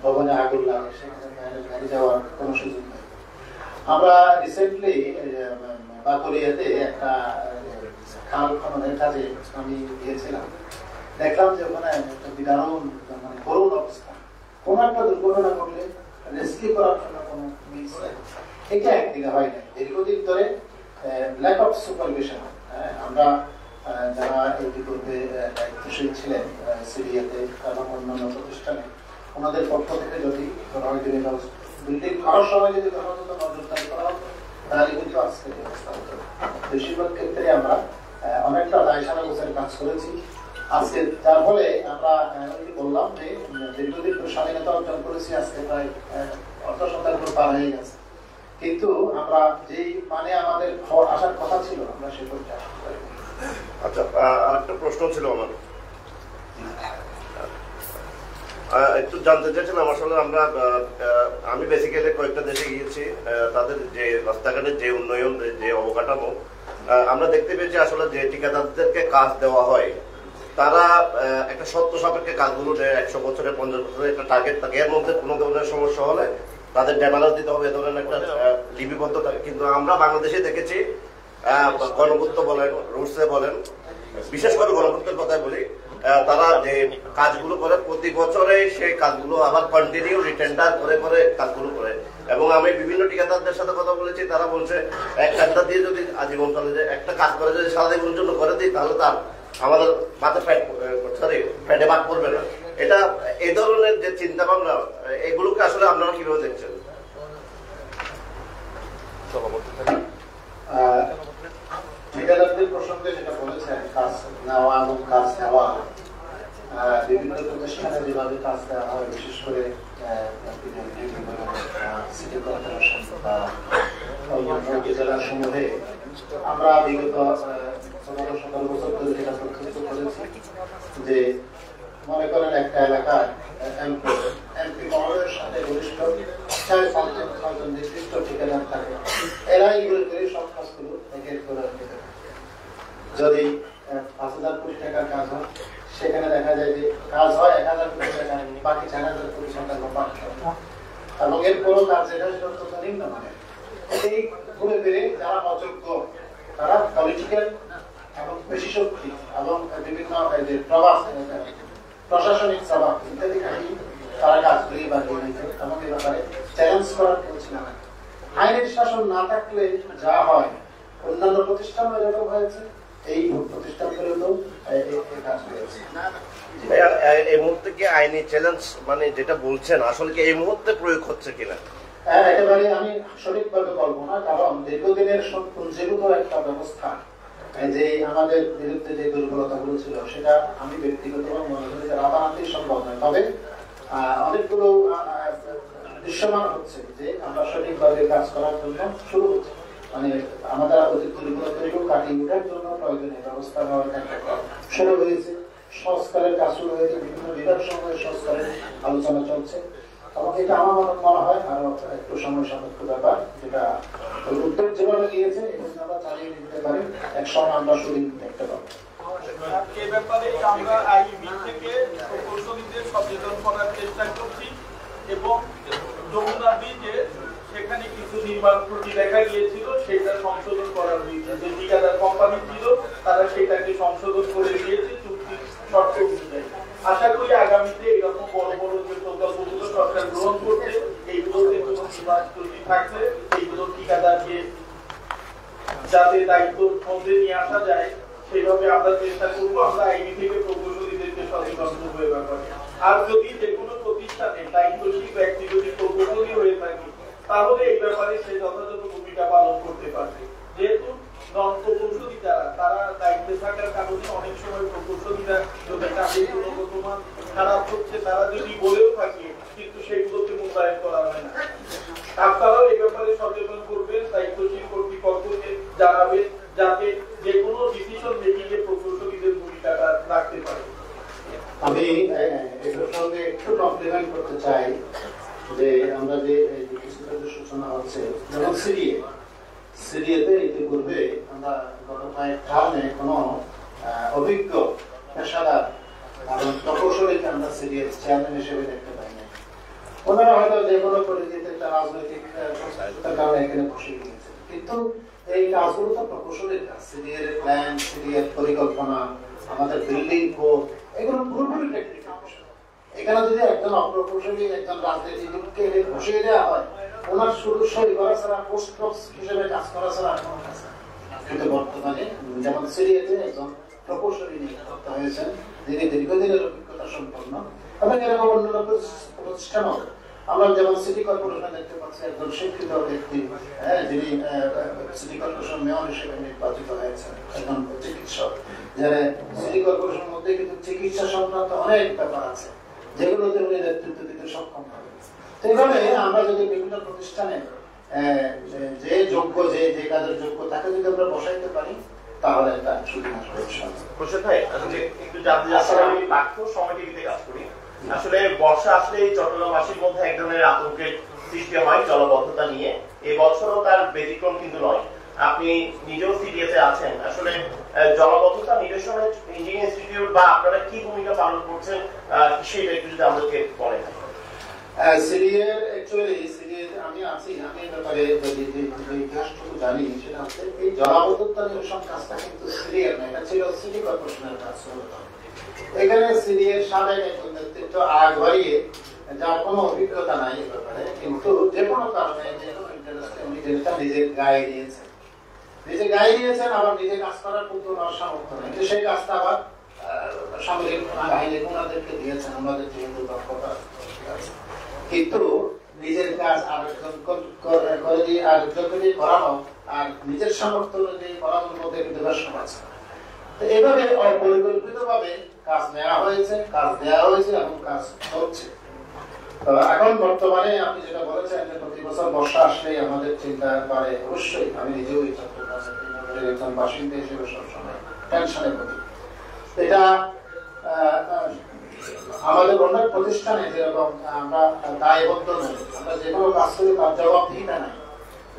ভবনে আগুন লাগে সেখানে ভেঙে যাওয়ার কোনো সুযোগ নেই। আমরা রিসেন্টলি বাকলিয়াতে একটা খাল খননের কাজে আমি গিয়েছিলাম, দেখলাম যে ওখানে একটা বিদারুণ মানে করুণ অবস্থা। কোন একটা দুর্ঘটনা ঘটলে রেস্কিউ করার জন্য কোনো মিনস নেই। এটা একদিকে হয় না, দীর্ঘদিন ধরে ল্যাক অফ সুপারভিশন। আমরা যারা এই বিপদে দায়িত্বশীল ছিলেন সিরিয়াতে এবং অন্যান্য প্রতিষ্ঠানে, ওনাদের পক্ষ থেকে যদি বিল্ডিং করার সময় যদি যথাযথ নজরদারি করা হতো তাহলে কিন্তু আজকের ব্যবস্থা হতো। বেশিরভাগ ক্ষেত্রে আমরা অনেকটা দায়সারা গোছের কাজ করেছি আজকে, যার ফলে আমরা বললাম যে দীর্ঘদিন স্বাধীনতা অর্জন করেছি, আজকে প্রায় অর্ধ শতাব্দী পার হয়ে গেছে, কিন্তু আমরা যেই মানে আমাদের আসার কথা ছিল আমরা সে পর্যায়ে আসতে পারি। আচ্ছা, আরেকটা প্রশ্ন ছিল আমার, একটু জানতে চাইছিলাম আসলে আমি বেসিক্যালি কয়েকটা দেশে গিয়েছি, তাদের যে রাস্তাঘাটের যে উন্নয়ন, যে অবকাঠামো আমরা দেখতে পেয়েছি আসলে যে ঠিকাদারদেরকে কাজ দেওয়া হয় তারা একটা শর্ত সাপেক্ষে কাজগুলো 100 বছরে 50 বছরের একটা টার্গেট থাকে, এর মধ্যে কোনো ধরনের সমস্যা হলে তাদের ডেমালাস দিতে হবে, এ ধরনের একটা লিপিবদ্ধ থাকে। কিন্তু আমরা বাংলাদেশে দেখেছি গণপূর্ত বলেন, রুটসে বলেন, বিশেষ করে গণপূর্তের কথাই বলি, তারা যে কাজগুলো করে প্রতি বছরে সেই কাজগুলো আবার কন্টিনিউ রিটেন্ডার করে করে কাজগুলো করে। এবং আমি বিভিন্ন ঠিকাদারদের সাথে কথা বলেছি, তারা বলছে একটা দিয়ে যদি আজীবন চলে যায়, একটা কাজ করে যদি সারা জীবনের জন্য করে দিই তাহলে তার আমাদের মাথা পেটে ভাগ করবে না। এটা এই ধরনের যে চিন্তা ভাবনা, এগুলোকে আসলে আপনারা কিভাবে দেখছেন? ঠিকাদারদের প্রসঙ্গে যেটা বলেছেন, কাজ নেওয়া এবং কাজ নেওয়া, বিভিন্ন প্রতিষ্ঠানে যেভাবে কাজ দেওয়া হয়, বিশেষ করে সিটি কর্পোরেশন বা জেলা সমূহে, আমরা বিগত 15-17 বছর ধরে যেটা প্রত্যক্ষ করেছি যে মনে করেন একটা এলাকায় এমপি মহোদয়ের সাথে ঘনিষ্ঠ 4-5 নির্দিষ্ট ঠিকাদার থাকে, এরা এইগুলো করে সব কাজগুলো করে যদি 5,000 কোটি টাকার কাজ হয়, সেখানে দেখা যায় যে কাজ হয় 1,000 কোটি টাকা, বাকি 4,000 কোটি টাকা এবং এরপরও কাজ যেটা সেটা অত্যন্ত নিম্নমানের। এই ঘুরে ফিরে যারা অযোগ্য, তারা পলিটিক্যাল এবং বেশি শক্তি এবং বিভিন্ন প্রশাসনিক সভা ইত্যাদি খাটিয়ে তারা কাজগুলি বাড়িয়ে নিতে এবং এ ব্যাপারে চ্যালেঞ্জ করার কেউ ছিল না। আইনের শাসন না থাকলে যা হয়, অন্যান্য প্রতিষ্ঠানও এরকম হয়েছে, এই প্রতিষ্ঠানগুলোতেও কাজ হয়েছে। এই মুহূর্তে কি আইনি চ্যালেঞ্জ মানে যেটা বলছেন আসলে কি এই মুহূর্তে প্রয়োগ হচ্ছে কিনা? একেবারে আমি সঠিকভাবে বলবো না, কারণ দীর্ঘদিনের পুঞ্জীভূত একটা ব্যবস্থা যে আমাদের বিরুদ্ধে যে দুর্বলতাগুলো ছিল সেটা আমি ব্যক্তিগতভাবে মনে করি যে রাতারাতি সম্ভব নয়। তবে অনেকগুলো দৃশ্যমান হচ্ছে যে আমরা সঠিকভাবে কাজ করার জন্য শুরু হচ্ছে। মানে আমাদের অতীত দুর্বলতাকেও কাটিয়ে ওঠার জন্য প্রয়োজনীয় ব্যবস্থা নেওয়ার কার্যক্রম শুরু হয়েছে। সংস্কারের কাজ শুরু হয়েছে, বিভিন্ন বিভাগ সমূহে সংস্কারের আলোচনা চলছে। আমাকে এটা আমার মনে হয় আরো একটু সময় সাপেক্ষ ব্যাপার, যেটা উদ্যোগ যেভাবে নিয়েছে এবং আমরা চালিয়ে নিতে পারি, একসময় আমরা শুরু দেখতে পাবো। এ ব্যাপারে আমরা আইবি থেকে প্রকৌশলীদের সচেতন করার চেষ্টা করছি এবং যমুনা ব্রিজে সেখানে কিছু নির্মাণ ত্রুটি দেখা গিয়েছিল, সেটা সংশোধন করার হয়েছে। যে ঠিকাদার কোম্পানি ছিল তারা সেটাকে সংশোধন করে দিয়েছে চুক্তির শর্ত অনুযায়ী। আশা করি আগামীতে এরকম বড় বড় যে প্রকল্পগুলো সরকার গ্রহণ করছে, এইগুলোতে কোনো নির্মাণ ত্রুটি থাকলে এইগুলো ঠিকাদারকে যাতে দায়িত্বের মধ্যে নিয়ে আসা যায় সেইভাবে আমরা চেষ্টা করবো। আমরা আইনি থেকে প্রকৌশলীদেরকে সচেতন করবো এ ব্যাপারে। আর যদি যে কোনো প্রতিষ্ঠানে দায়িত্বশীল ব্যক্তি যদি প্রকৌশলী হয়ে থাকে তাহলে এই ব্যাপারে সে যথাযথ ভূমিকা পালন করতে পারবে। যেহেতু নন প্রকৌশলী তারা দায়িত্বে থাকার কারণে অনেক সময় প্রকৌশলীরা যদি কাজের গুণগত মান খারাপ হচ্ছে তারা যদি বলেও থাকে কিন্তু সেগুলোকে মূল্যায়ন করা হয় না। আপনারাও এই ব্যাপারে সচেতন করবেন, দায়িত্বশীল কর্তৃপক্ষকে জানাবেন যাতে যে কোনো ডিসিশন মেকিং এ প্রকৌশলীদের ভূমিকাটা রাখতে পারে। আমি এটার সঙ্গে একটু কমপ্লিমেন্ট করতে চাই যে আমরা যে সূচনা হচ্ছে, যেমন সিরিয়াতে ইতিপূর্বে আমরা গত কয়েক টার্মে কোনো অভিজ্ঞ পেশাদার এবং প্রকৌশলীকে আমরা সিরিয়াস চেয়ারম্যান হিসেবে দেখতে পাই না। ওনারা হয়তো যে কোনো পরিচিত একটা রাজনৈতিক সংস্থার কারণে এখানে বসে গিয়েছে, কিন্তু এই কাজগুলো তো প্রকৌশলীর কাজ। সিরিয়ার প্ল্যান, সিরিয়ার পরিকল্পনা, আমাদের বিল্ডিং কোড, এগুলো পুরোপুরি টেকনিক্যাল বিষয়। এখানে যদি একজন অপ্রকৌশলী একজন রাজনীতিবিদকে বসিয়ে দেওয়া হয়, ওনার শুধু সই করা ছাড়া, পোস্ট বক্স হিসেবে কাজ করা ছাড়া আর কোনো কাজ নেই। কিন্তু বর্তমানে যেমন সিরিয়াতে একজন প্রকৌশলী নিযুক্ত হয়েছেন, যিনি দীর্ঘদিনের অভিজ্ঞতা সম্পন্ন, এবং এরকম অন্যান্য প্রতিষ্ঠানও আমরা যেমন সিটি কর্পোরেশন দেখতে পাচ্ছি একজন শিক্ষিত ব্যক্তি, যিনি সিটি কর্পোরেশন মেয়র হিসেবে নির্বাচিত হয়েছেন, একজন চিকিৎসক। যারা সিটি কর্পোরেশনের মধ্যে কিন্তু চিকিৎসা সংক্রান্ত অনেক ব্যাপার আছে যেগুলোতে উনি নেতৃত্ব দিতে সক্ষম হবে। এইভাবে আমরা যদি বিভিন্ন প্রতিষ্ঠানে যে যোগ্য, যে কাজের যোগ্য তাকে যদি আমরা বসাইতে পারি তাহলে একটা সুবিধা হবে। একটু জানতে চাচ্ছি, আমি বাক্য সমিতিতে কাজ করি। আসলে বর্ষা আসলে চট্টগ্রামবাসীর মধ্যে এক ধরনের আতঙ্কের সৃষ্টি হয় জলবদ্ধতা নিয়ে। এই বছরও তার ব্যতিক্রম কিন্তু নয়। আপনি নিজেও সিডিএসে আছেন, আসলে জলবদ্ধতা নিরসনে ইঞ্জিনিয়ারিং ইনস্টিটিউট বা আপনারা কি ভূমিকা পালন করছেন সেটা একটু যদি আমাদেরকে বলেন। সিরিয়ার অ্যাকচুয়ালি সিরিয়ার আমি আছি, আমি এই ব্যাপারে ইতিহাসটুকু জানি। সেটা হচ্ছে এই জলাবদ্ধতা নিরসন কাজটা কিন্তু সিরিয়ার না, এটা ছিল সিটি কর্পোরেশনের কাজ। এখানে সিরিয়ার সাবেক একজন নেতৃত্ব আগ বাড়িয়ে, যার কোনো অভিজ্ঞতা নাই এই ব্যাপারে, কিন্তু যে কোনো কারণে যে কোনো ইন্টারেস্টে উনি যেটা নিজের গায়ে নিয়েছেন, আবার নিজে কাজ করার কিন্তু ওনার সামর্থ্য নেই। সেই কাজটা আবার সামরিক বাহিনী ওনাদেরকে দিয়েছেন, ওনাদের যেহেতু দক্ষতা আছে, কিন্তু নিজের কাজ আরেকজন করে দিয়ে আরেকজনকে দিয়ে করানো আর নিজের সামর্থ্য অনুযায়ী করানোর মধ্যে কিন্তু ব্যবসা আছে। তো এভাবে অপরিকল্পিত ভাবে কাজ নেওয়া হয়েছে, কাজ দেওয়া হয়েছে এবং কাজ হচ্ছে। তো এখন বর্তমানে আপনি যেটা বলেছেন যে প্রতি বছর বর্ষা আসলেই আমাদের চিন্তা বাড়ে, অবশ্যই আমি নিজেও এই চট্টগ্রামের একজন বাসিন্দা হিসেবে সবসময় টেনশনে পড়ি। এটা আমাদের অনেক প্রতিষ্ঠানে যেরকম আমরা দায়বদ্ধ নই, আমরা যে কোনো কাজ করি তার জবাবদিহিতা নাই।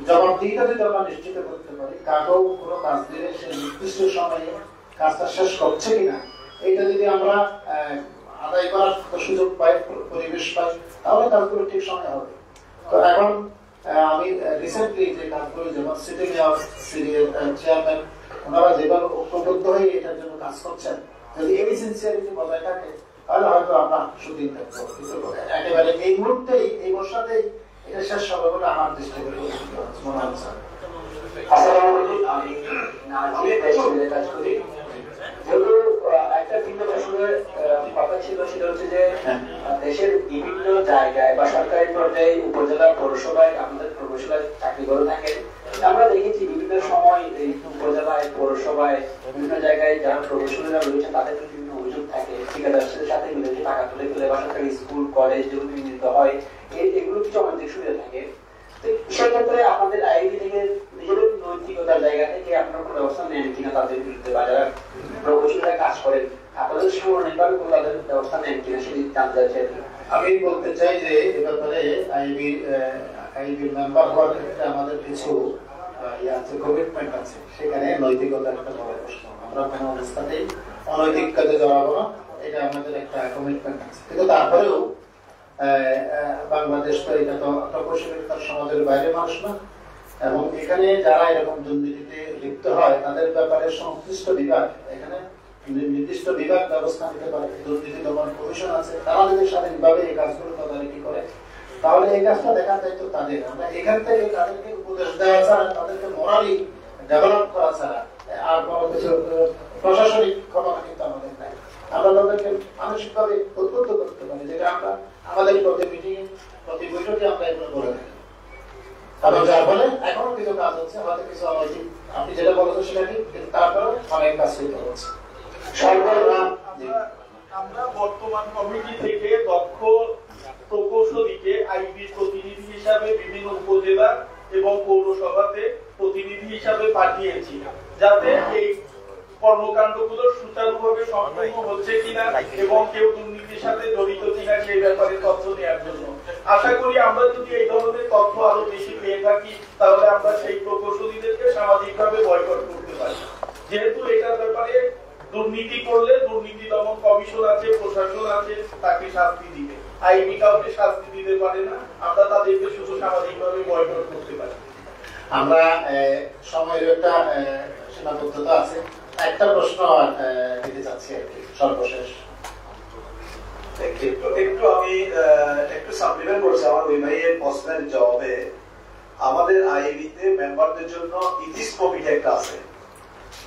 জবাবদিহিতা যদি আমরা নিশ্চিত করতে পারি, কাকেও কোনো কাজ দিলে সে নির্দিষ্ট সময়ে কাজটা শেষ করছে কিনা এইটা যদি আমরা আদায় করার সুযোগ পাই, পরিবেশ পাই, তাহলে কাজগুলো ঠিক সময় হবে। তো এখন আমি রিসেন্টলি যে কাজগুলো, যেমন সিটি মেয়র, সিরিয়ার চেয়ারম্যান, ওনারা যেভাবে ঐক্যবদ্ধ হয়ে এটার জন্য কাজ করছেন, যদি এই সিনসিয়ারিটি বজায় থাকে তাহলে হয়তো আমরা সুদিন থাকবো। কিন্তু একেবারে এই মুহূর্তেই, এই বর্ষাতেই এটা শেষ হবে বলে আমার দৃষ্টি মনে হচ্ছে। একটা ভিন্ন প্রসঙ্গের কথা ছিল, সেটা হচ্ছে যে দেশের বিভিন্ন জায়গায় বা সরকারি পর্যায়ে, উপজেলা, পৌরসভায় আমাদের প্রকৌশলীরা চাকরি করে থাকেন। আমরা দেখেছি বিভিন্ন সময় এই উপজেলায়, পৌরসভায়, বিভিন্ন জায়গায় যারা প্রকৌশলীরা রয়েছে তাদের বিভিন্ন অভিযোগ থাকে, ঠিকাদারদের সাথে মিলে টাকা তুলে ফেলে বা সরকারি স্কুল, কলেজ যেগুলো নির্মিত হয়, এগুলো কিছু অনেক সুবিধা থাকে। সেক্ষেত্রে আমাদের আইডি থেকে নিজেদের নৈতিকতার জায়গা থেকে আপনারা কোনো ব্যবস্থা নেন কিনা তাদের বিরুদ্ধে, বা যারা প্রকৌশলীরা কাজ করেন আপনাদের সাংগঠনিকভাবে কোনো তাদের ব্যবস্থা নেন কিনা সেটি জানতে চাইছি। আমি বলতে চাই যে এ ব্যাপারে আইবির মেম্বার হওয়ার ক্ষেত্রে আমাদের কিছু কমিটমেন্ট আছে, সেখানে নৈতিকতার একটা বড় প্রশ্ন। আমরা কোনো অবস্থাতেই অনৈতিক কাজে জড়াবো না, এটা আমাদের একটা কমিটমেন্ট আছে। কিন্তু তারপরেও বাংলাদেশ তো এটা তো প্রকৌশলীর সমাজের বাইরে মানুষ না, এবং এখানে যারা এরকম দুর্নীতিতে লিপ্ত হয় তাদের ব্যাপারে সংশ্লিষ্ট বিভাগ, এখানে নির্দিষ্ট বিভাগ ব্যবস্থা নিতে পারে। দুর্নীতি দমন কমিশন আছে, তারা যদি স্বাধীনভাবে এই কাজগুলো তদারকি করে তাহলে এই কাজটা দেখা দায়িত্ব তাদের। আমরা এখান থেকে তাদেরকে উপদেশ দেওয়া ছাড়া, তাদেরকে মোরালি ডেভেলপ করা ছাড়া আর বড় কিছু প্রশাসনিক ক্ষমতা কিন্তু আমাদের নাই। আমরা তাদেরকে মানসিকভাবে উদ্বুদ্ধ করতে পারি, যেটা আমরা আমাদের প্রতি মিটিং প্রতি বৈঠকে আমরা এগুলো বলে থাকি। এবং যার ফলে এখনো কিছু কাজ হচ্ছে, হয়তো কিছু অনৈতিক, আপনি যেটা বলেছেন সেটা ঠিক, কিন্তু তারপরে অনেক কাজ হইতে হচ্ছে। আমরা বর্তমান কমিটি থেকে দক্ষ প্রকৌশলীকে আইবি প্রতিনিধি হিসাবে বিভিন্ন উপজেলা এবং পৌরসভাতে প্রতিনিধি হিসাবে পাঠিয়েছি, যাতে এই কর্মকাণ্ডগুলো সুচারুভাবে সম্পন্ন হচ্ছে কিনা এবং কেউ দুর্নীতির সাথে জড়িত কিনা সেই ব্যাপারে তথ্য নেওয়ার জন্য। আশা করি আমরা যদি এই ধরনের তথ্য আরো বেশি পেয়ে থাকি তাহলে আমরা সেই প্রকৌশলীদেরকে সামাজিকভাবে বয়কট করতে পারি। যেহেতু এটার ব্যাপারে দুর্নীতি করলে দুর্নীতি দমন কমিশন আছে, প্রশাসন আছে, তাকে শাস্তি দিবে। আইবি কাউকে শাস্তি দিতে পারে না, আমরা তাদেরকে শুধু সামাজিকভাবে বয়কট করতে পারি। আমরা সময়ের একটা সীমাবদ্ধতা আছে, একটা প্রশ্ন দিতে চাচ্ছি আর কি, সর্বশেষ। একটু আমি একটু সাপ্লিমেন্ট করছি আমার ওই ভাইয়ের প্রশ্নের জবাবে। আমাদের আইবিতে মেম্বারদের জন্য ইথিক্স কমিটি একটা আছে।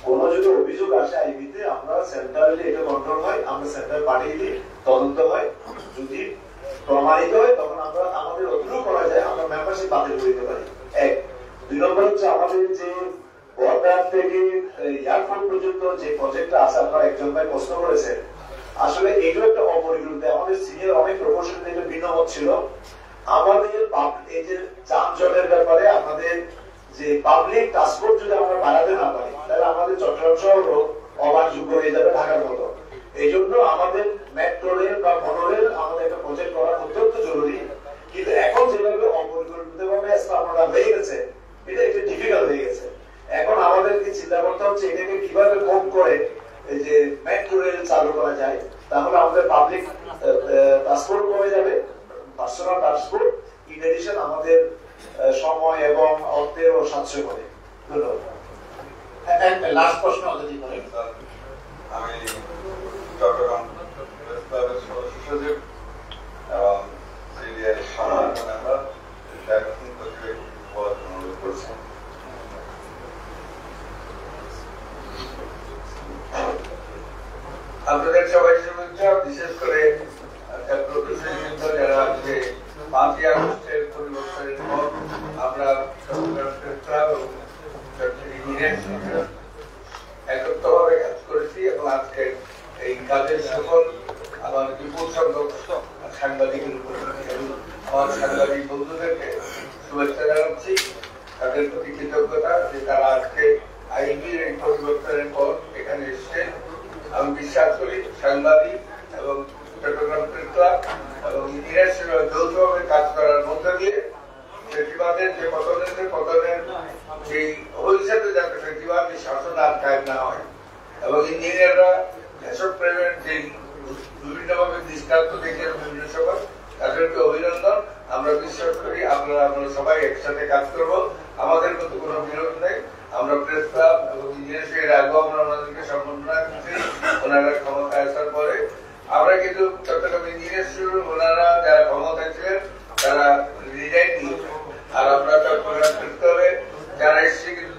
কোন যদি অভিযোগ আসে আইবিতে, আমরা সেন্টারে এটা কন্ট্রোল হয়, আমরা সেন্টার পাঠিয়ে দিই, তদন্ত হয়, যদি প্রমাণিত হয় তখন আমরা আমাদের অতটুকু করা যায় আমরা মেম্বারশিপ বাতিল করে দিতে পারি। এক। দুই নম্বর হচ্ছে আমাদের যে বর্ডার থেকে এয়ারপোর্ট পর্যন্ত যে প্রজেক্টটা আছে, আপনারা একজন ভাই প্রশ্ন করেছেন, আসলে এটাও একটা অপরিকল্পিত। আমাদের সিনিয়র অনেক প্রকৌশলীদের এটা ভিন্ন মত ছিল। আমাদের এই যে যানজটের ব্যাপারে আমাদের যে পাবলিক ট্রান্সপোর্ট যদি আমরা বাড়াতে না পারি তাহলে আমাদের চট্টগ্রাম শহর অবাকযোগ্য হয়ে যাবে ঢাকার মতো। এই জন্য আমাদের মেট্রো রেল বা মনোরেল আমাদের একটা প্রজেক্ট করা অত্যন্ত জরুরি। কিন্তু এখন যেভাবে অপরিকল্পিত ভাবে স্থাপনা হয়ে গেছে, এটা একটু ডিফিকাল্ট হয়ে গেছে। এখন আমাদেরকে চিন্তা করতে হচ্ছে এটাকে কিভাবে কম করে এই যে মেট্রো রেল চালু করা যায়, তাহলে আমাদের পাবলিক ট্রান্সপোর্ট কমে যাবে, পার্সোনাল ট্রান্সপোর্ট, ইন এডিশন আমাদের সময় এবং অর্থেও সাশ্রয় করে। ধন্যবাদ। লাস্ট প্রশ্ন যদি করেন। আমি চট্টগ্রাম ক্লাবের সদস্য সচিব এবং সিরিয়ার সম্মানিত মেম্বার অনুরোধ করছি। আপনাদের সবাই শুভেচ্ছা, বিশেষ করে যারা আজকে 5ই আগস্টের পরিবর্তনের পর আমরা একত্রভাবে কাজ করেছি এবং আজকে এই কাজের সফল আমার বিপুল সংখ্যক সাংবাদিক আমার সাংবাদিক বন্ধুদেরকে শুভেচ্ছা জানাচ্ছি। তাদের প্রতি কৃতজ্ঞতা যে তারা আজকে আইবির এই পরিবর্তনের পর এখানে এসেছেন। আমি বিশ্বাস করি সাংবাদিক এবং চট্টগ্রাম প্রেস ক্লাব এবং ইঞ্জিনিয়ার্স যৌথভাবে কাজ করার মধ্য দিয়ে ফেস্টিভালের যে পতনের সেই ভবিষ্যতে যাতে ফেস্টিভালের শাসন আর কায়েম না হয় এবং ইঞ্জিনিয়াররা দেশপ্রেমের যে বিভিন্নভাবে দৃষ্টান্ত দেখে বিভিন্ন সময় তাদেরকে অভিনন্দন। আমরা বিশ্বাস করি আমরা সবাই একসাথে কাজ করব, আমাদের মতো কোনো বিরোধ নেই। আমরা প্রেস ক্লাব এবং ইঞ্জিনিয়ার্সের আগেও আমরা ওনাদেরকে সম্মাননা করছি, ওনারা ক্ষমতায় আসার পরে। আমরা কিন্তু চট্টগ্রাম ইঞ্জিনিয়ার্স ওনারা যারা ক্ষমতায় ছিলেন তারা রিজাইন দিয়েছেন, আর আমরা চট্টগ্রাম প্রেস ক্লাবে যারা এসেছি কিন্তু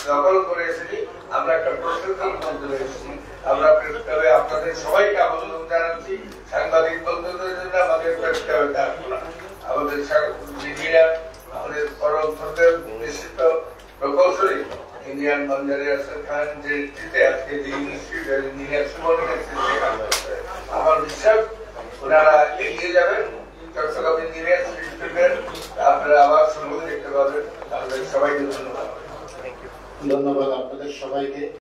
দখল করে এসেছি, আমরা একটা প্রশাসন মাধ্যমে এসেছি। আমরা প্রেস ক্লাবে আপনাদের সবাইকে অভিনন্দন জানাচ্ছি। সাংবাদিক বন্ধুদের জন্য আমাদের প্রেস ক্লাবে আমাদের মিডিয়া আমাদের পরম শ্রদ্ধেয় বিশিষ্ট প্রকৌশলী ইন্ডিয়ান মঞ্জারি আসাদ খান যে আজকে যে ইঞ্জিনিয়ার আমার বিশ্বাস ওনারা এগিয়ে যাবেন। চট্টগ্রাম ইঞ্জিনিয়ার আপনারা আবার শুরু সবাইকে ধন্যবাদ। ধন্যবাদ আপনাদের সবাইকে।